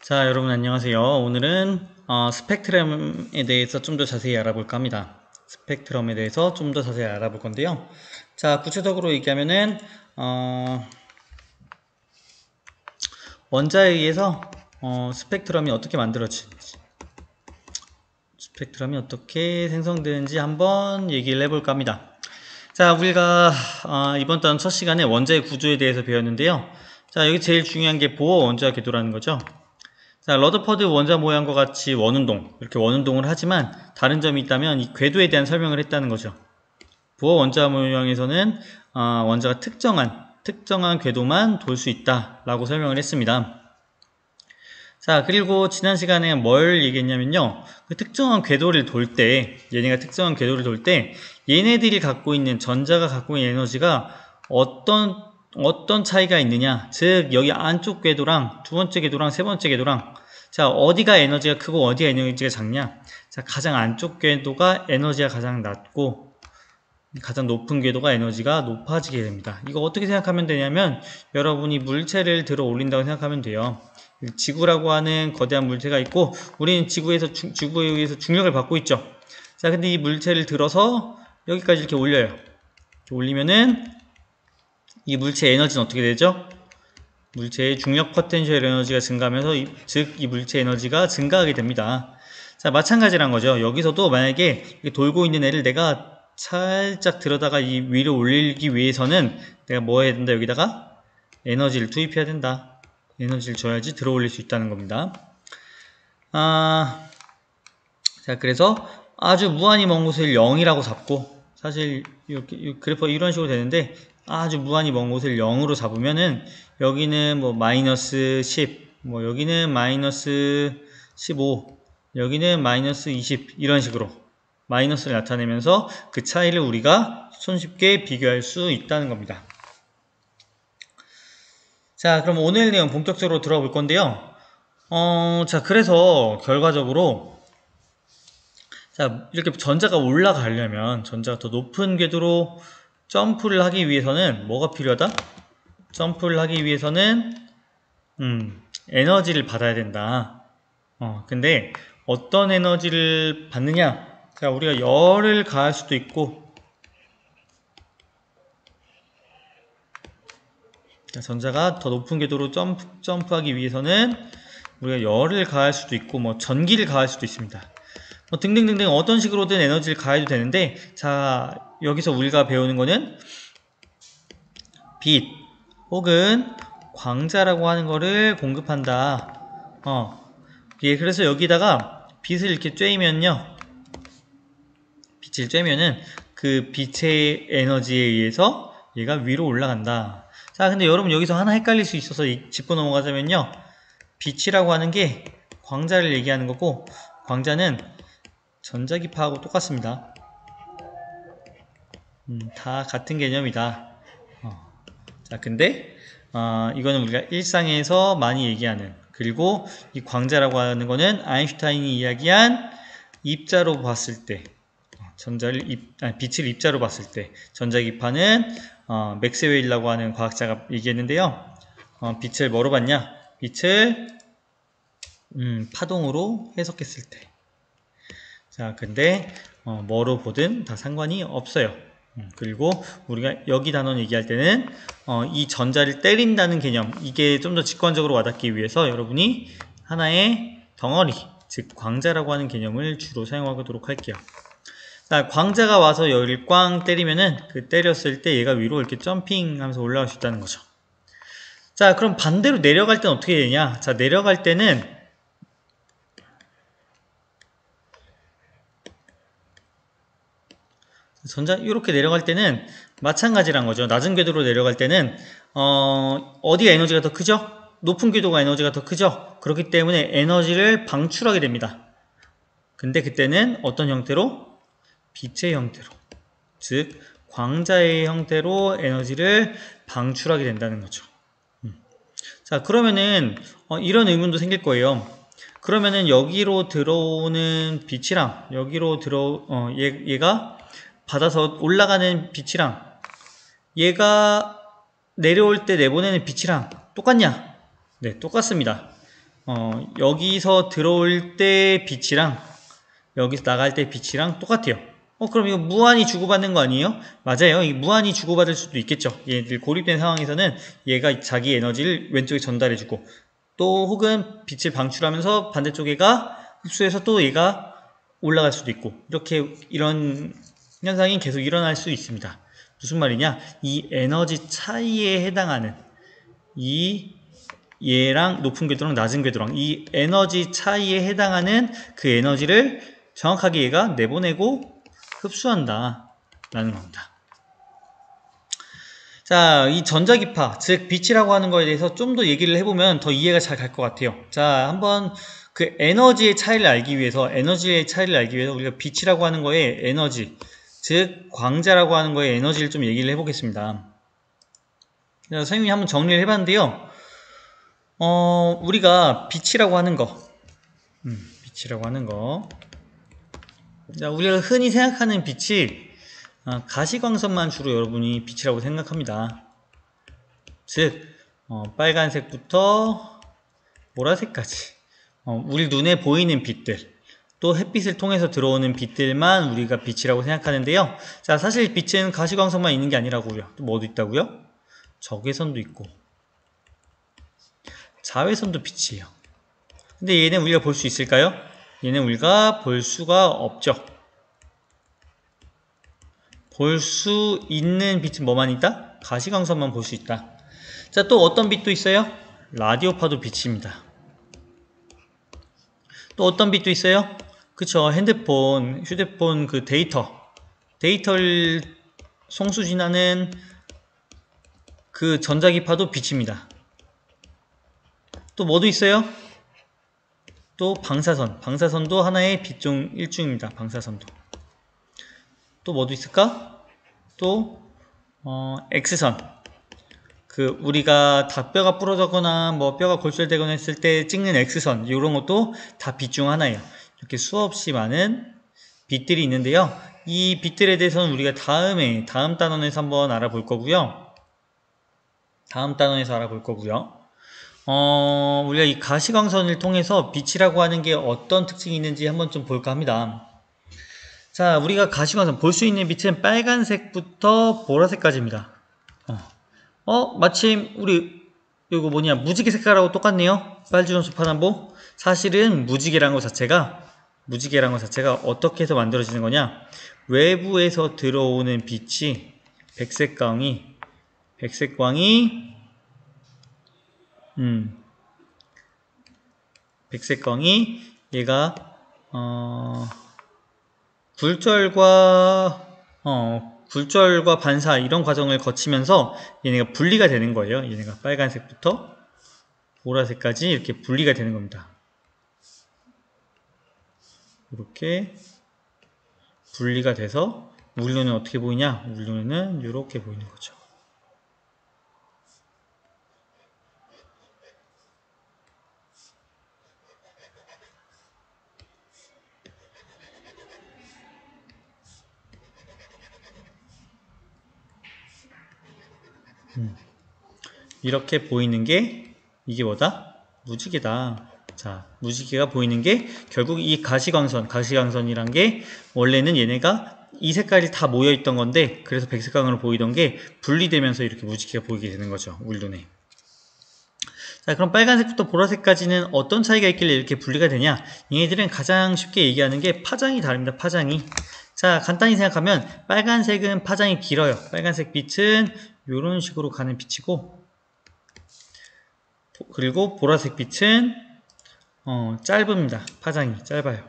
자, 여러분 안녕하세요. 오늘은 스펙트럼에 대해서 좀 더 자세히 알아볼까 합니다. 스펙트럼에 대해서 좀 더 자세히 알아볼 건데요. 자, 구체적으로 얘기하면은 원자에 의해서 스펙트럼이 어떻게 만들어지는지, 스펙트럼이 어떻게 생성되는지 한번 얘기를 해볼까 합니다. 자, 우리가 이번 단 첫 시간에 원자의 구조에 대해서 배웠는데요. 자, 여기 제일 중요한 게 보어 원자 궤도라는 거죠. 자, 러더퍼드 원자 모양과 같이 원운동, 이렇게 원운동을 하지만 다른 점이 있다면 이 궤도에 대한 설명을 했다는 거죠. 보어 원자 모양에서는 원자가 특정한 궤도만 돌 수 있다라고 설명을 했습니다. 자, 그리고 지난 시간에 뭘 얘기했냐면요. 그 특정한 궤도를 돌 때, 얘네가 특정한 궤도를 돌 때 얘네들이 갖고 있는 전자가 갖고 있는 에너지가 어떤 차이가 있느냐, 즉 여기 안쪽 궤도랑 두 번째 궤도랑 세 번째 궤도랑 자, 어디가 에너지가 크고 어디가 에너지가 작냐. 자, 가장 안쪽 궤도가 에너지가 가장 낮고 가장 높은 궤도가 에너지가 높아지게 됩니다. 이거 어떻게 생각하면 되냐면 여러분이 물체를 들어 올린다고 생각하면 돼요. 지구라고 하는 거대한 물체가 있고 우리는 지구에 의해서 중력을 받고 있죠. 자, 근데 이 물체를 들어서 여기까지 이렇게 올려요. 이렇게 올리면은 이 물체의 에너지는 어떻게 되죠? 물체의 중력 포텐셜 에너지가 증가하면서 즉 이 물체 에너지가 증가하게 됩니다. 자, 마찬가지란 거죠. 여기서도 만약에 돌고 있는 애를 내가 살짝 들어다가 이 위로 올리기 위해서는 내가 뭐 해야 된다? 여기다가 에너지를 투입해야 된다. 에너지를 줘야지 들어 올릴 수 있다는 겁니다. 자, 그래서 아주 무한히 먼 곳을 0이라고 잡고 사실 이렇게 그래프 이런 식으로 되는데 아주 무한히 먼 곳을 0으로 잡으면은 여기는 뭐 마이너스 10, 뭐 여기는 마이너스 15, 여기는 마이너스 20 이런 식으로 마이너스를 나타내면서 그 차이를 우리가 손쉽게 비교할 수 있다는 겁니다. 자, 그럼 오늘 내용 본격적으로 들어가 볼 건데요. 자, 그래서 결과적으로 자, 이렇게 전자가 올라가려면 전자가 더 높은 궤도로 점프를 하기 위해서는 뭐가 필요하다? 점프를 하기 위해서는 에너지를 받아야 된다. 근데 어떤 에너지를 받느냐? 자, 우리가 열을 가할 수도 있고 자, 전자가 더 높은 궤도로 점프하기 위해서는 우리가 열을 가할 수도 있고 뭐 전기를 가할 수도 있습니다. 뭐 등등등등 어떤 식으로든 에너지를 가해도 되는데 자, 여기서 우리가 배우는 거는 빛 혹은 광자라고 하는 거를 공급한다. 예, 그래서 여기다가 빛을 이렇게 쬐면요. 빛을 쬐면은 그 빛의 에너지에 의해서 얘가 위로 올라간다. 자, 근데 여러분 여기서 하나 헷갈릴 수 있어서 짚고 넘어가자면요. 빛이라고 하는 게 광자를 얘기하는 거고 광자는 전자기파하고 똑같습니다. 다 같은 개념이다. 자, 근데 이거는 우리가 일상에서 많이 얘기하는 그리고 이 광자라고 하는 거는 아인슈타인이 이야기한 입자로 봤을 때 빛을 입자로 봤을 때 전자기파는 맥스웰이라고 하는 과학자가 얘기했는데요. 빛을 뭐로 봤냐? 빛을 파동으로 해석했을 때. 자, 근데 뭐로 보든 다 상관이 없어요. 그리고 우리가 여기 단원 얘기할 때는 이 전자를 때린다는 개념, 이게 좀 더 직관적으로 와닿기 위해서 여러분이 하나의 덩어리, 즉 광자라고 하는 개념을 주로 사용하도록 할게요. 자, 광자가 와서 열을 꽝 때리면은 그 때렸을 때 얘가 위로 이렇게 점핑하면서 올라갈 수 있다는 거죠. 자, 그럼 반대로 내려갈 때는 어떻게 되냐? 자, 내려갈 때는 전자 이렇게 내려갈 때는 마찬가지란 거죠. 낮은 궤도로 내려갈 때는 어디가 에너지가 더 크죠? 높은 궤도가 에너지가 더 크죠? 그렇기 때문에 에너지를 방출하게 됩니다. 근데 그때는 어떤 형태로? 빛의 형태로, 즉 광자의 형태로 에너지를 방출하게 된다는 거죠. 자, 그러면은 이런 의문도 생길 거예요. 그러면은 여기로 들어오는 빛이랑 여기로 얘가 받아서 올라가는 빛이랑 얘가 내려올 때 내보내는 빛이랑 똑같냐? 네, 똑같습니다. 여기서 들어올 때 빛이랑 여기서 나갈 때 빛이랑 똑같아요. 그럼 이거 무한히 주고받는 거 아니에요? 맞아요. 이 무한히 주고받을 수도 있겠죠. 얘들 고립된 상황에서는 얘가 자기 에너지를 왼쪽에 전달해주고 또 혹은 빛을 방출하면서 반대쪽 얘가 흡수해서 또 얘가 올라갈 수도 있고 이렇게 이런 현상이 계속 일어날 수 있습니다. 무슨 말이냐? 이 에너지 차이에 해당하는 이 얘랑 높은 궤도랑 낮은 궤도랑 이 에너지 차이에 해당하는 그 에너지를 정확하게 얘가 내보내고 흡수한다 라는 겁니다. 자, 이 전자기파, 즉 빛이라고 하는 거에 대해서 좀 더 얘기를 해보면 더 이해가 잘 갈 것 같아요. 자, 한번 그 에너지의 차이를 알기 위해서 우리가 빛이라고 하는 거에 에너지, 즉 광자라고 하는 거에 에너지를 좀 얘기를 해보겠습니다. 자, 선생님이 한번 정리를 해봤는데요. 우리가 빛이라고 하는 거, 자, 우리가 흔히 생각하는 빛이 가시광선만 주로 여러분이 빛이라고 생각합니다. 즉 빨간색부터 보라색까지 우리 눈에 보이는 빛들 또 햇빛을 통해서 들어오는 빛들만 우리가 빛이라고 생각하는데요. 자, 사실 빛은 가시광선만 있는 게 아니라고요. 또 뭐도 있다고요? 적외선도 있고 자외선도 빛이에요. 근데 얘는 우리가 볼 수 있을까요? 얘는 우리가 볼 수가 없죠. 볼 수 있는 빛은 뭐만 있다? 가시광선만 볼 수 있다. 자, 또 어떤 빛도 있어요? 라디오파도 빛입니다. 또 어떤 빛도 있어요? 그쵸, 휴대폰 그 데이터를 송수진하는 그 전자기파도 빛입니다. 또 뭐도 있어요? 또 방사선도 하나의 빛 중 일종입니다. 방사선도. 또 뭐도 있을까? 또 X선. 그 우리가 다 뼈가 부러졌거나 뭐 뼈가 골절되거나 했을 때 찍는 X선, 이런 것도 다 빛 중 하나예요. 이렇게 수없이 많은 빛들이 있는데요. 이 빛들에 대해서는 우리가 다음 단원에서 한번 알아볼 거고요. 우리가 이 가시광선을 통해서 빛이라고 하는 게 어떤 특징이 있는지 한번 좀 볼까 합니다. 자, 우리가 가시광선 볼 수 있는 빛은 빨간색부터 보라색까지입니다. 마침 우리 이거 무지개 색깔하고 똑같네요. 빨주노초 파남보. 사실은 무지개란 것 자체가 어떻게 해서 만들어지는 거냐? 외부에서 들어오는 빛이 백색광이 얘가 굴절과 반사 이런 과정을 거치면서 얘네가 분리가 되는 거예요. 얘네가 빨간색부터 보라색까지 이렇게 분리가 되는 겁니다. 이렇게 분리가 돼서 우리 눈에는 어떻게 보이냐? 우리 눈에는 이렇게 보이는 거죠. 이렇게 보이는 게 이게 뭐다? 무지개다. 자, 무지개가 보이는 게 결국 이 가시광선이란 게 원래는 얘네가 이 색깔이 다 모여있던 건데 그래서 백색광으로 보이던 게 분리되면서 이렇게 무지개가 보이게 되는 거죠. 우리 눈에. 자, 그럼 빨간색부터 보라색까지는 어떤 차이가 있길래 이렇게 분리가 되냐? 얘네들은 가장 쉽게 얘기하는 게 파장이 다릅니다. 파장이. 자, 간단히 생각하면 빨간색은 파장이 길어요. 빨간색 빛은 이런 식으로 가는 빛이고, 그리고 보라색 빛은 짧습니다. 파장이 짧아요.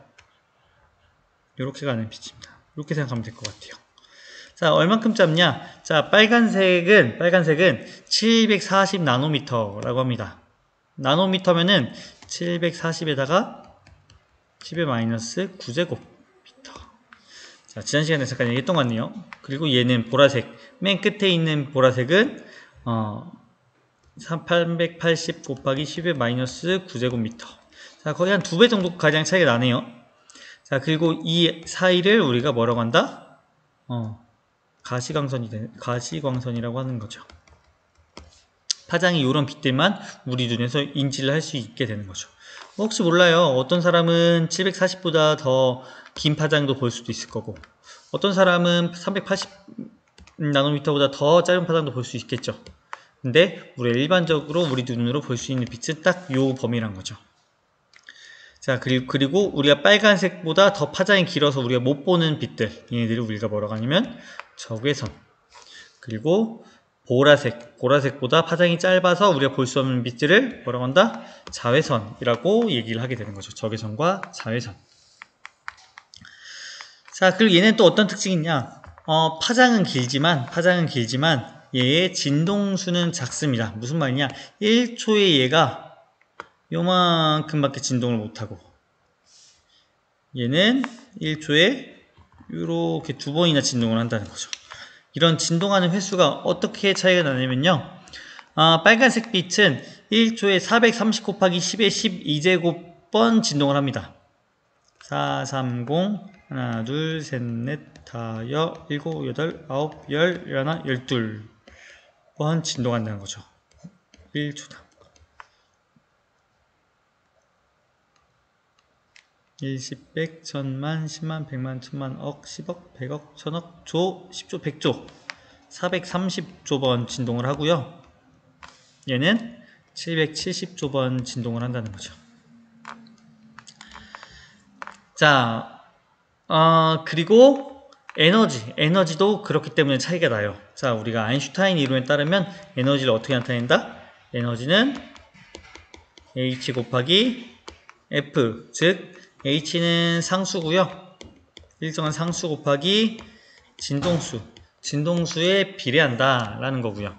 이렇게 가는 빛입니다. 이렇게 생각하면 될 것 같아요. 자, 얼만큼 짧냐? 자, 빨간색은 740 나노미터라고 합니다. 나노미터면은 740에다가 10의 마이너스 9제곱미터. 자, 지난 시간에 잠깐 얘기했던 것 같네요. 그리고 얘는 보라색, 맨 끝에 있는 보라색은 380 곱하기 10의 마이너스 9제곱미터. 자, 거의 한 2배 정도 가량 차이가 나네요. 자, 그리고 이 사이를 우리가 뭐라고 한다? 가시광선이라고 하는 거죠. 파장이 이런 빛들만 우리 눈에서 인지를 할 수 있게 되는 거죠. 혹시 몰라요. 어떤 사람은 740보다 더 긴 파장도 볼 수도 있을 거고, 어떤 사람은 380 나노미터보다 더 짧은 파장도 볼 수 있겠죠. 근데 우리가 일반적으로 우리 눈으로 볼 수 있는 빛은 딱 요 범위란 거죠. 자, 그리고 우리가 빨간색보다 더 파장이 길어서 우리가 못 보는 빛들, 얘네들을 우리가 뭐라고 하냐면 적외선. 그리고 보라색보다 파장이 짧아서 우리가 볼 수 없는 빛들을 뭐라고 한다? 자외선이라고 얘기를 하게 되는 거죠. 적외선과 자외선. 자, 그리고 얘는 또 어떤 특징이 있냐? 파장은 길지만 얘의 진동수는 작습니다. 무슨 말이냐? 1초에 얘가 요만큼밖에 진동을 못하고, 얘는 1초에 이렇게 2번이나 진동을 한다는 거죠. 이런 진동하는 횟수가 어떻게 차이가 나냐면요, 빨간색 빛은 1초에 430 곱하기 10의 12제곱번 진동을 합니다. 4, 3, 0, 하나, 둘, 셋, 넷, 다, 여, 일곱, 여덟, 아홉, 열, 열하나, 12번 진동한다는 거죠. 1초당. 1, 10, 100, 1000만, 10만, 100만, 1000만, 억, 10억, 100억, 1000억, 조, 10조, 100조, 430조번 진동을 하고요. 얘는 770조번 진동을 한다는 거죠. 자, 그리고 에너지도 그렇기 때문에 차이가 나요. 자, 우리가 아인슈타인 이론에 따르면 에너지를 어떻게 나타낸다? 에너지는 H 곱하기 F, 즉 H는 상수고요. 일정한 상수 곱하기 진동수에 비례한다 라는 거고요.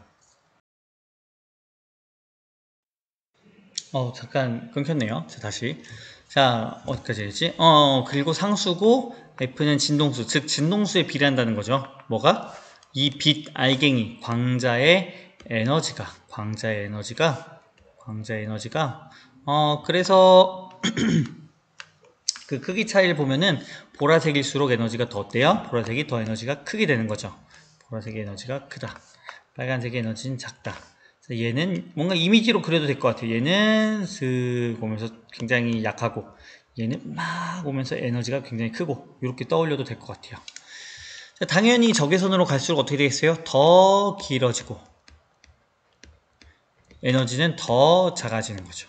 잠깐 끊겼네요. 자, 다시. 자, 어디까지 했지? 그리고 상수고 F는 진동수, 즉 진동수에 비례한다는 거죠. 뭐가? 이 빛 알갱이 광자의 에너지가 그래서 그 크기 차이를 보면은 보라색일수록 에너지가 더 어때요? 보라색이 더 에너지가 크게 되는 거죠. 보라색의 에너지가 크다. 빨간색의 에너지는 작다. 얘는 뭔가 이미지로 그려도 될 것 같아요. 얘는 슥 오면서 굉장히 약하고, 얘는 막 오면서 에너지가 굉장히 크고, 이렇게 떠올려도 될 것 같아요. 자, 당연히 적외선으로 갈수록 어떻게 되겠어요? 더 길어지고 에너지는 더 작아지는 거죠.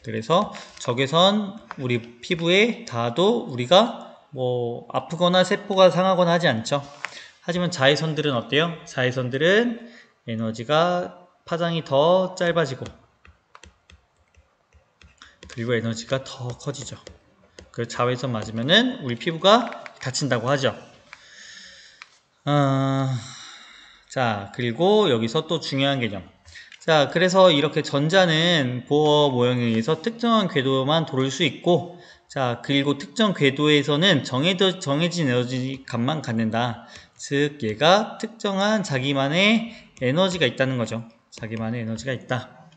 그래서 적외선 우리 피부에 닿아도 우리가 뭐 아프거나 세포가 상하거나 하지 않죠. 하지만 자외선들은 어때요? 자외선들은 에너지가 파장이 더 짧아지고, 그리고 에너지가 더 커지죠. 그 자외선 맞으면은 우리 피부가 다친다고 하죠. 자, 그리고 여기서 또 중요한 개념. 자, 그래서 이렇게 전자는 보어 모형에 의해서 특정한 궤도만 돌을 수 있고, 자, 그리고 특정 궤도에서는 정해진 에너지 값만 갖는다. 즉, 얘가 특정한 자기만의 에너지가 있다는 거죠. 자기만의 에너지가 있다.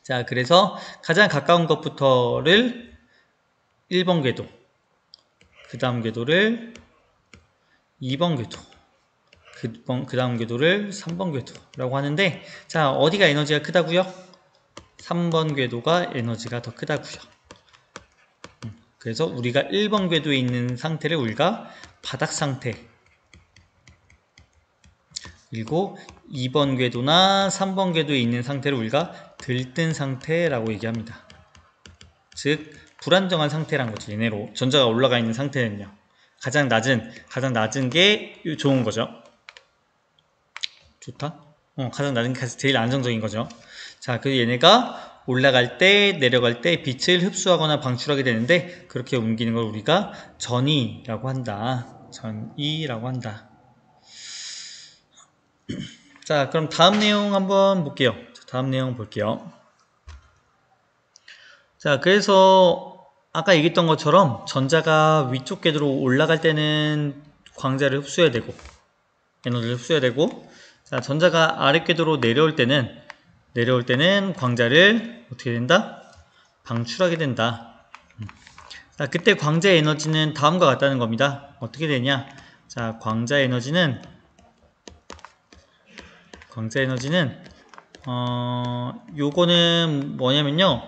자, 그래서 가장 가까운 것부터를 1번 궤도, 그 다음 궤도를 2번 궤도, 그 다음 궤도를 3번 궤도라고 하는데, 자, 어디가 에너지가 크다고요? 3번 궤도가 에너지가 더 크다고요. 그래서 우리가 1번 궤도에 있는 상태를 우리가 바닥 상태, 그리고 2번 궤도나 3번 궤도에 있는 상태를 우리가 들뜬 상태라고 얘기합니다. 즉 불안정한 상태란 거죠. 얘네로 전자가 올라가 있는 상태는요, 가장 낮은 게 좋은 거죠. 좋다? 가장 낮은 게 제일 안정적인 거죠. 자, 그래서 얘네가 올라갈 때 내려갈 때 빛을 흡수하거나 방출하게 되는데, 그렇게 옮기는 걸 우리가 전이라고 한다. 자, 그럼 다음 내용 한번 볼게요. 다음 내용 볼게요. 자, 그래서 아까 얘기했던 것처럼 전자가 위쪽 궤도로 올라갈 때는 광자를 흡수해야 되고, 에너지를 흡수해야 되고, 자, 전자가 아래 궤도로 내려올 때는 광자를 어떻게 된다? 방출하게 된다. 자, 그때 광자 에너지는 다음과 같다는 겁니다. 어떻게 되냐? 자, 광자 에너지는 광자 에너지는 요거는 뭐냐면요.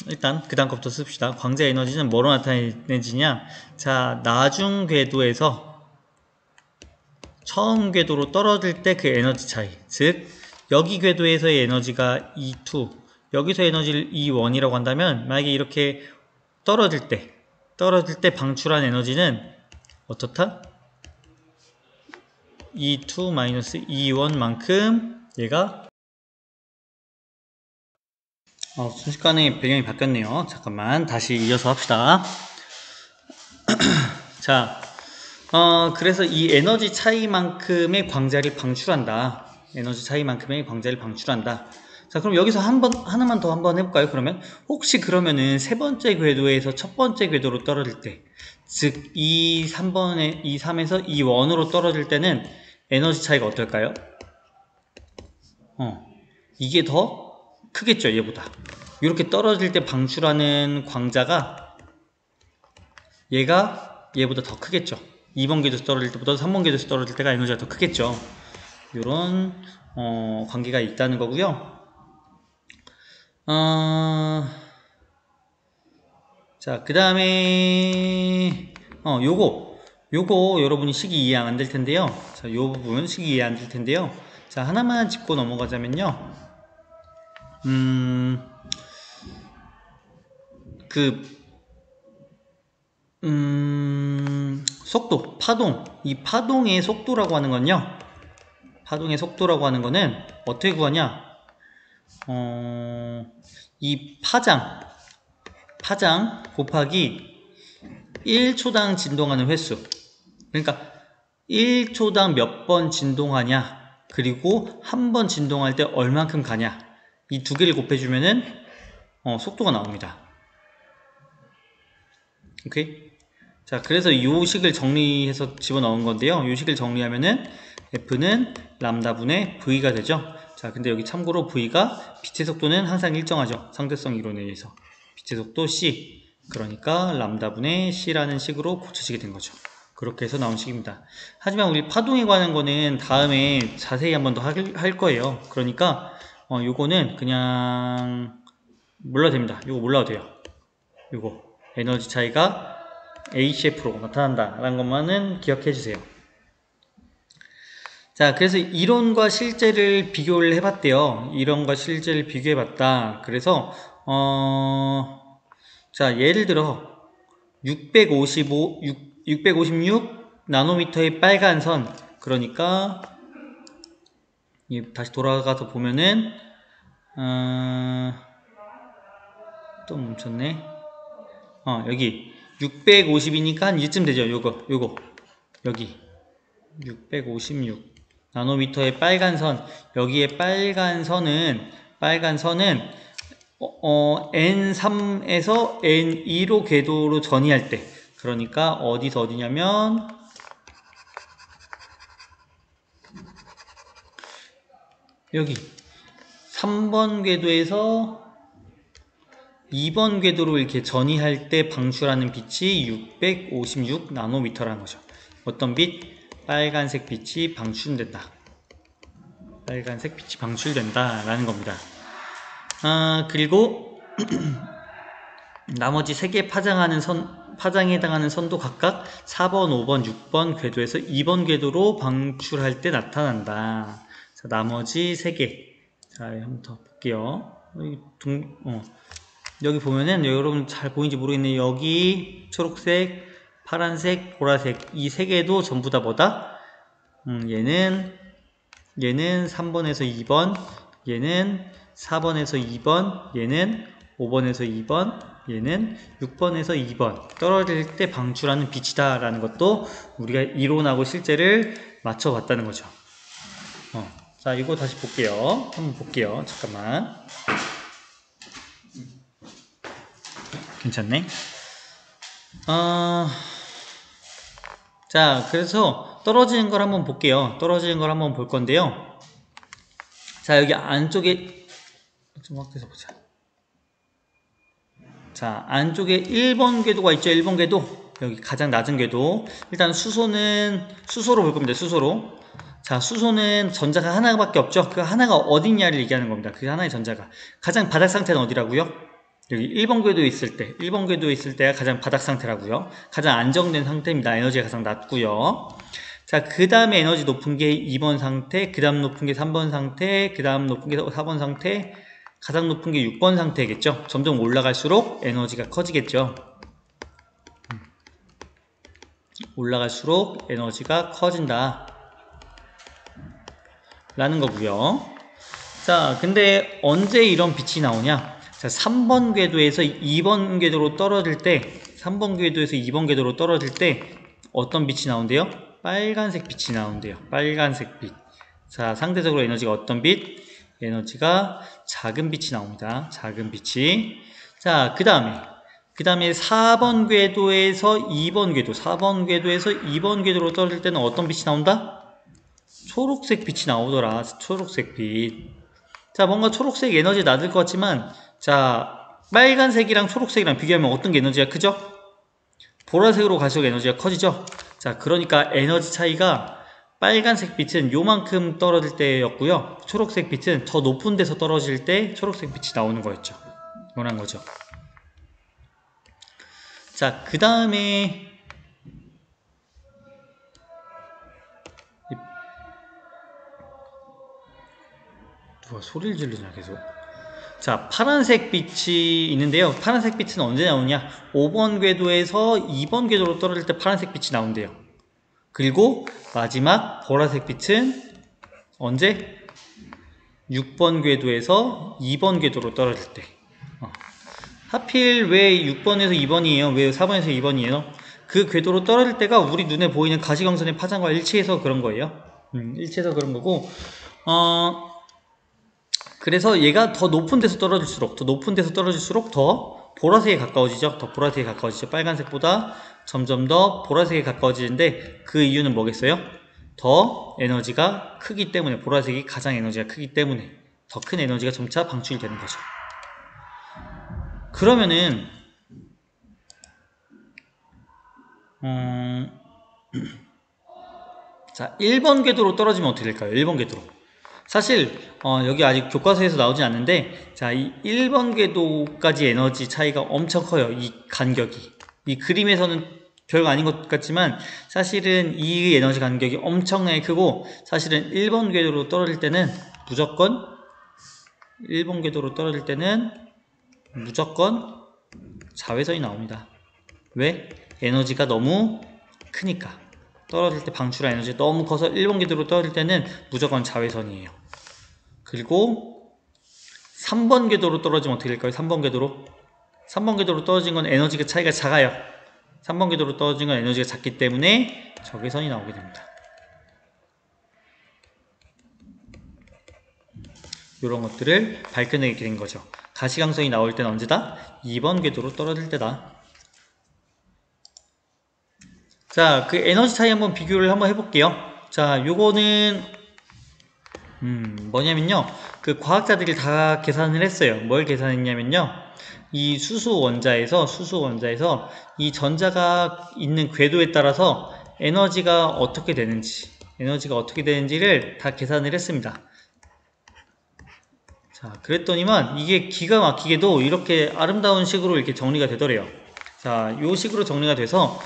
일단 그 다음 것부터 씁시다. 광자 에너지는 뭐로 나타내지냐. 자, 나중 궤도에서 처음 궤도로 떨어질 때 그 에너지 차이. 즉 여기 궤도에서의 에너지가 E2, 여기서 에너지를 E1이라고 한다면, 만약에 이렇게 떨어질 때 방출한 에너지는 어떻다? E2 E1만큼 얘가 순식간에 배경이 바뀌었네요. 잠깐만 다시 이어서 합시다. 자, 그래서 이 에너지 차이만큼의 광자를 방출한다. 에너지 차이만큼의 광자를 방출한다. 자, 그럼 여기서 하나만 더 한번 해볼까요? 그러면 혹시 그러면은 세 번째 궤도에서 첫 번째 궤도로 떨어질 때, 즉 E3에서 E1으로 떨어질 때는 에너지 차이가 어떨까요? 이게 더 크겠죠, 얘보다. 이렇게 떨어질 때 방출하는 광자가 얘보다 더 크겠죠. 2번 궤도에서 떨어질 때보다 3번 궤도에서 떨어질 때가 에너지가 더 크겠죠. 이런 관계가 있다는 거고요. 자, 그 다음에 요거 여러분이 식이 이해 안 될 텐데요. 자, 요 부분 식이 이해 안 될 텐데요. 자, 하나만 짚고 넘어가자면요. 속도, 파동. 이 파동의 속도라고 하는 건요. 파동의 속도라고 하는 거는 어떻게 구하냐? 이 파장 곱하기 1초당 진동하는 횟수. 그러니까 1초당 몇 번 진동하냐, 그리고 한 번 진동할 때 얼만큼 가냐, 이 두 개를 곱해주면은 속도가 나옵니다. 오케이? 자, 그래서 이 식을 정리해서 집어넣은 건데요. 이 식을 정리하면은 F는 람다분의 V가 되죠. 자, 근데 여기 참고로 V가 빛의 속도는 항상 일정하죠. 상대성 이론에 의해서. 빛의 속도 C. 그러니까 람다분의 C라는 식으로 고쳐지게 된 거죠. 그렇게 해서 나온 식입니다. 하지만 우리 파동에 관한 거는 다음에 자세히 한 번 더 할 거예요. 그러니까 요거는 그냥 몰라도 됩니다. 요거 몰라도 돼요. 요거 에너지 차이가 HF로 나타난다 라는 것만은 기억해 주세요. 자, 그래서 이론과 실제를 비교를 해봤대요. 이론과 실제를 비교해봤다. 그래서 자, 예를 들어 656 나노미터의 빨간 선, 그러니까 다시 돌아가서 보면은 또 멈췄네. 여기 650이니까 한 이쯤 되죠. 요거 여기 656 나노미터의 빨간 선. 여기에 빨간 선은 N3에서 N2로 궤도로 전이할 때, 그러니까 어디서 어디냐면 여기 3번 궤도에서 2번 궤도로 이렇게 전이할 때 방출하는 빛이 656 나노미터라는 거죠. 어떤 빛? 빨간색 빛이 방출된다. 빨간색 빛이 방출된다 라는 겁니다. 그리고 나머지 3개 파장에 해당하는 선도 각각 4번, 5번, 6번 궤도에서 2번 궤도로 방출할 때 나타난다. 자, 나머지 3개. 자, 한번 더 볼게요. 여기 보면은 여러분 잘 보이는지 모르겠네요. 여기 초록색, 파란색, 보라색 이 3개도 전부 다 뭐다? 얘는 3번에서 2번, 얘는 4번에서 2번, 얘는 5번에서 2번, 얘는 6번에서 2번 떨어질 때 방출하는 빛이다 라는 것도 우리가 이론하고 실제를 맞춰봤다는 거죠. 자, 이거 다시 볼게요. 한번 볼게요. 잠깐만. 괜찮네. 자, 그래서 떨어지는 걸 한번 볼게요. 떨어지는 걸 한번 볼 건데요. 자, 여기 안쪽에 좀 확대해서 보자. 자, 안쪽에 1번 궤도가 있죠. 1번 궤도. 여기 가장 낮은 궤도. 일단 수소로 볼 겁니다. 수소로. 자, 수소는 전자가 하나밖에 없죠. 그 하나가 어딨냐를 얘기하는 겁니다. 그 하나의 전자가. 가장 바닥 상태는 어디라고요? 여기 1번 궤도에 있을 때, 1번 궤도에 있을 때가 가장 바닥 상태라고요. 가장 안정된 상태입니다. 에너지가 가장 낮고요. 자, 그 다음에 에너지 높은 게 2번 상태, 그 다음 높은 게 3번 상태, 그 다음 높은 게 4번 상태, 가장 높은 게 6번 상태겠죠. 점점 올라갈수록 에너지가 커지겠죠. 올라갈수록 에너지가 커진다 라는 거고요. 자, 근데 언제 이런 빛이 나오냐? 자, 3번 궤도에서 2번 궤도로 떨어질 때, 3번 궤도에서 2번 궤도로 떨어질 때 어떤 빛이 나온대요? 빨간색 빛이 나온대요. 빨간색 빛. 자, 상대적으로 에너지가 어떤 빛? 에너지가 작은 빛이 나옵니다. 작은 빛이. 자, 그 다음에 4번 궤도에서 2번 궤도, 4번 궤도에서 2번 궤도로 떨어질 때는 어떤 빛이 나온다? 초록색 빛이 나오더라. 초록색 빛. 자, 뭔가 초록색 에너지 낮을 것 같지만, 자, 빨간색이랑 초록색이랑 비교하면 어떤 게 에너지가 크죠? 보라색으로 갈수록 에너지가 커지죠? 자, 그러니까 에너지 차이가 빨간색 빛은 요만큼 떨어질 때였고요. 초록색 빛은 더 높은 데서 떨어질 때 초록색 빛이 나오는 거였죠. 이런 거죠. 자, 그 다음에 누가 소리를 지르냐 계속. 자, 파란색 빛이 있는데요. 파란색 빛은 언제 나오냐? 5번 궤도에서 2번 궤도로 떨어질 때 파란색 빛이 나온대요. 그리고 마지막 보라색 빛은 언제? 6번 궤도에서 2번 궤도로 떨어질 때. 하필 왜 6번에서 2번이에요? 왜 4번에서 2번이에요? 그 궤도로 떨어질 때가 우리 눈에 보이는 가시광선의 파장과 일치해서 그런 거예요. 일치해서 그런 거고, 그래서 얘가 더 높은 데서 떨어질수록 더 보라색에 가까워지죠. 더 보라색에 가까워지죠. 빨간색보다 점점 더 보라색에 가까워지는데 그 이유는 뭐겠어요? 더 에너지가 크기 때문에, 보라색이 가장 에너지가 크기 때문에 더 큰 에너지가 점차 방출이 되는 거죠. 그러면은 자, 1번 궤도로 떨어지면 어떻게 될까요? 1번 궤도로. 사실 여기 아직 교과서에서 나오진 않는데, 자, 이 1번 궤도까지 에너지 차이가 엄청 커요. 이 간격이. 이 그림에서는 별거 아닌 것 같지만 사실은 이 에너지 간격이 엄청나게 크고, 사실은 1번 궤도로 떨어질 때는 무조건 1번 궤도로 떨어질 때는 무조건 자외선이 나옵니다. 왜? 에너지가 너무 크니까. 떨어질 때 방출한 에너지가 너무 커서 1번 궤도로 떨어질 때는 무조건 자외선이에요. 그리고 3번 궤도로 떨어지면 어떻게 될까요? 3번 궤도로. 3번 궤도로 떨어진 건 에너지가 차이가 작아요. 3번 궤도로 떨어진 건 에너지가 작기 때문에 적외선이 나오게 됩니다. 이런 것들을 밝혀내게 된 거죠. 가시광선이 나올 때는 언제다? 2번 궤도로 떨어질 때다. 자, 그 에너지 차이 한번 비교를 한번 해볼게요. 자, 요거는 뭐냐면요, 그 과학자들이 다 계산을 했어요. 뭘 계산했냐면요, 이 수소 원자에서 이 전자가 있는 궤도에 따라서 에너지가 어떻게 되는지를 다 계산을 했습니다. 자, 그랬더니만 이게 기가 막히게도 이렇게 아름다운 식으로 이렇게 정리가 되더래요. 자, 요 식으로 정리가 돼서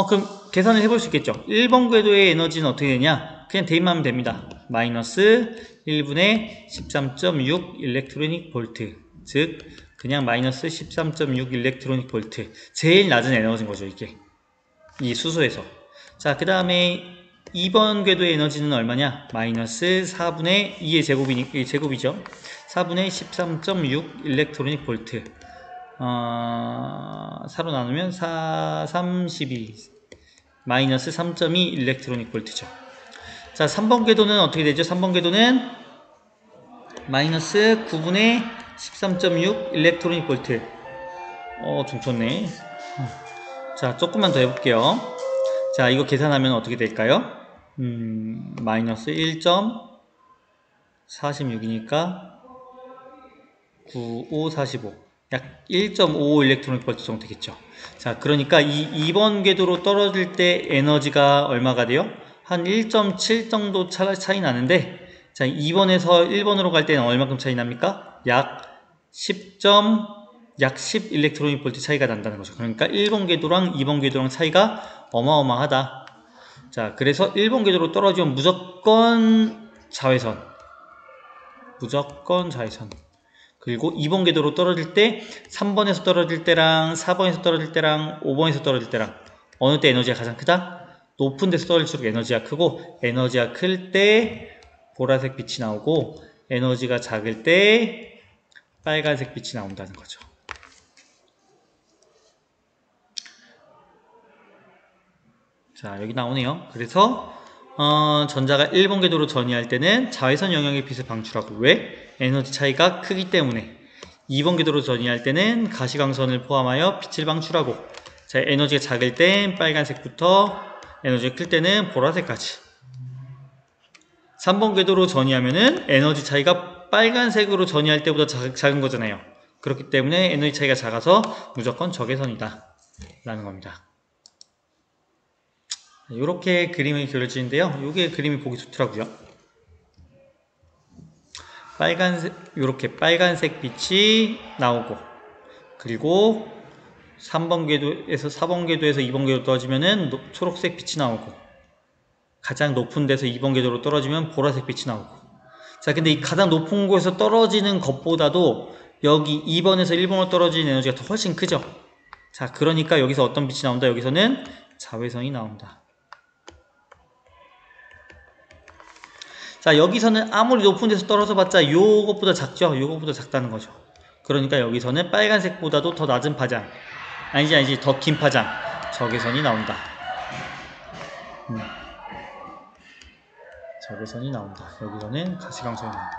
그럼 계산을 해볼 수 있겠죠. 1번 궤도의 에너지는 어떻게 되냐? 그냥 대입하면 됩니다. 마이너스 1분의 13.6 일렉트로닉 볼트. 즉 그냥 마이너스 13.6 일렉트로닉 볼트. 제일 낮은 에너지인 거죠, 이게. 이 수소에서. 자, 그 다음에 2번 궤도의 에너지는 얼마냐? 마이너스 4분의 2의 제곱이죠. 4분의 13.6 일렉트로닉 볼트. 4로 나누면 32 마이너스 3.2 일렉트로닉 볼트죠. 자, 3번 궤도는 어떻게 되죠? 3번 궤도는 마이너스 9분의 13.6 일렉트로닉 볼트. 좀 좋네. 자, 조금만 더 해볼게요. 자, 이거 계산하면 어떻게 될까요? 마이너스 1.46이니까 9545. 약 1.55 일렉트로닉 볼트 정도 되겠죠. 자, 그러니까 이 2번 궤도로 떨어질 때 에너지가 얼마가 돼요? 한 1.7 정도 차이 나는데, 자, 2번에서 1번으로 갈 때는 얼마큼 차이 납니까? 약 10 일렉트로닉 볼트 차이가 난다는 거죠. 그러니까 1번 궤도랑 2번 궤도랑 차이가 어마어마하다. 자, 그래서 1번 궤도로 떨어지면 무조건 자외선. 그리고 2번 궤도로 떨어질 때 3번에서 떨어질 때랑 4번에서 떨어질 때랑 5번에서 떨어질 때랑 어느 때 에너지가 가장 크다? 높은 데서 떨어질수록 에너지가 크고, 에너지가 클 때 보라색 빛이 나오고, 에너지가 작을 때 빨간색 빛이 나온다는 거죠. 자, 여기 나오네요. 그래서 전자가 1번 궤도로 전이할 때는 자외선 영역의 빛을 방출하고, 왜? 에너지 차이가 크기 때문에. 2번 궤도로 전이할 때는 가시광선을 포함하여 빛을 방출하고, 자, 에너지가 작을 땐 빨간색부터 에너지가 클 때는 보라색까지. 3번 궤도로 전이하면은 에너지 차이가 빨간색으로 전이할 때보다 작은 거잖아요. 그렇기 때문에 에너지 차이가 작아서 무조건 적외선이다 라는 겁니다. 이렇게 그림이 그려지는데요. 이게 그림이 보기 좋더라고요. 이렇게 빨간색 빛이 나오고, 그리고 3번 궤도에서 4번 궤도에서 2번 궤도 떨어지면은 초록색 빛이 나오고, 가장 높은 데서 2번 궤도로 떨어지면 보라색 빛이 나오고. 자, 근데 이 가장 높은 곳에서 떨어지는 것보다도 여기 2번에서 1번으로 떨어지는 에너지가 더 훨씬 크죠. 자, 그러니까 여기서 어떤 빛이 나온다? 여기서는 자외선이 나온다. 자, 여기서는 아무리 높은 데서 떨어져 봤자 요것보다 작죠? 요것보다 작다는 거죠. 그러니까 여기서는 빨간색보다도 더 낮은 파장, 아니지, 더 긴 파장, 적외선이 나온다. 적외선이 나온다. 여기서는 가시광선이 나온다.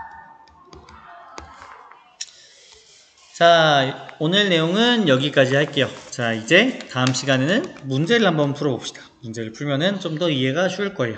자, 오늘 내용은 여기까지 할게요. 자, 이제 다음 시간에는 문제를 한번 풀어봅시다. 문제를 풀면은 좀 더 이해가 쉬울 거예요.